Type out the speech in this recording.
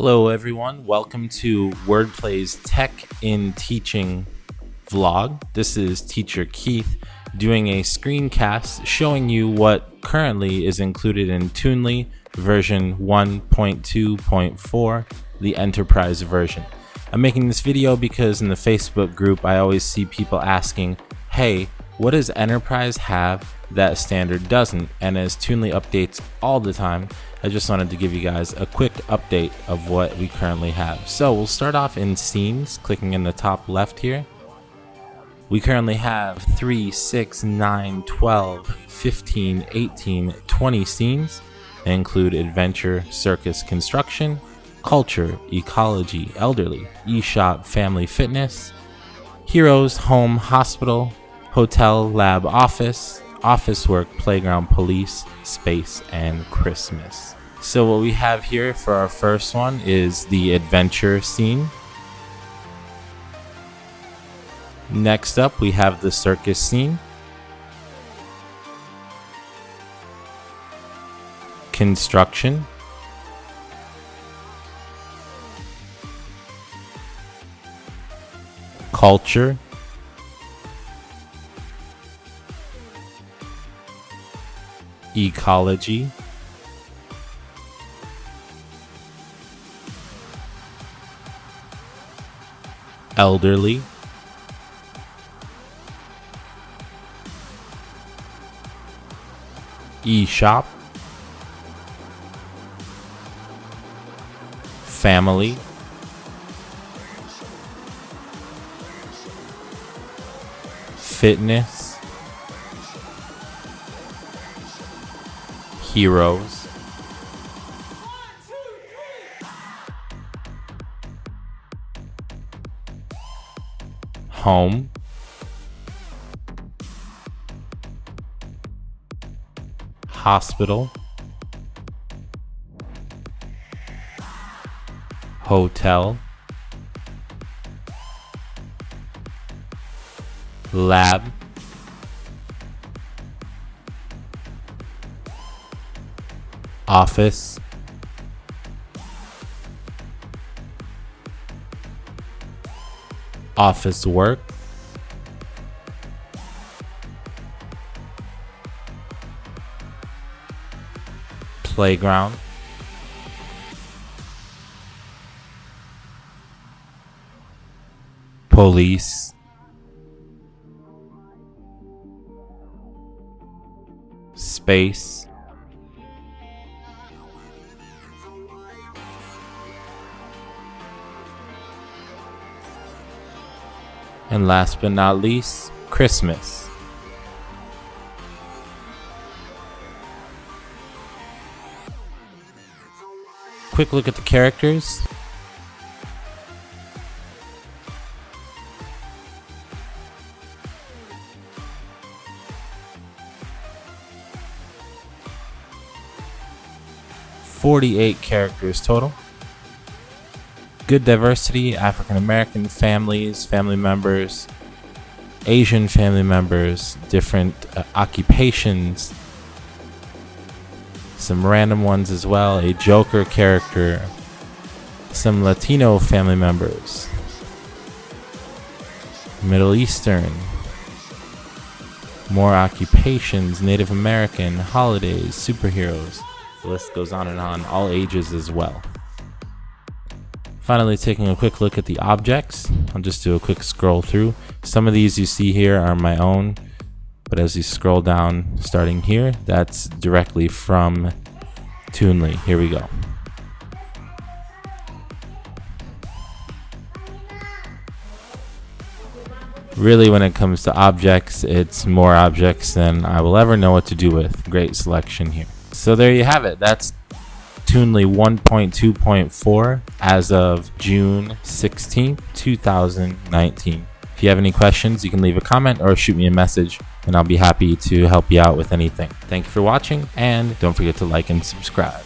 Hello everyone, welcome to Wordplay's Tech in Teaching vlog. This is teacher Keith doing a screencast showing you what currently is included in Toonly version 1.2.4, the Enterprise version. I'm making this video because in the Facebook group I always see people asking, hey, what does Enterprise have that Standard doesn't? And as Toonly updates all the time, I just wanted to give you guys a quick update of what we currently have. So we'll start off in scenes, clicking in the top left here. We currently have 3, 6, 9, 12, 15, 18, 20 scenes. They include adventure, circus, construction, culture, ecology, elderly, eShop, family, fitness, heroes, home, hospital, hotel, lab, office, office work, playground, police, space, and Christmas. So what we have here for our first one is the adventure scene. Next up we have the circus scene, construction, culture, ecology, elderly, eShop, family, fitness, heroes, home, hospital, hotel, lab, office, office work, playground, police, space, and last but not least, Christmas. Quick look at the characters. "48 characters total. Good diversity, African American families, family members, Asian family members, different occupations, some random ones as well, a Joker character, some Latino family members, Middle Eastern, more occupations, Native American, holidays, superheroes." The list goes on and on, all ages as well. Finally, taking a quick look at the objects. I'll just do a quick scroll through. Some of these you see here are my own, but as you scroll down, starting here, that's directly from Toonly. Here we go. Really, when it comes to objects, it's more objects than I will ever know what to do with. Great selection here. So there you have it. That's Toonly 1.2.4 as of June 16th, 2019. If you have any questions, you can leave a comment or shoot me a message, and I'll be happy to help you out with anything. Thank you for watching, and don't forget to like and subscribe.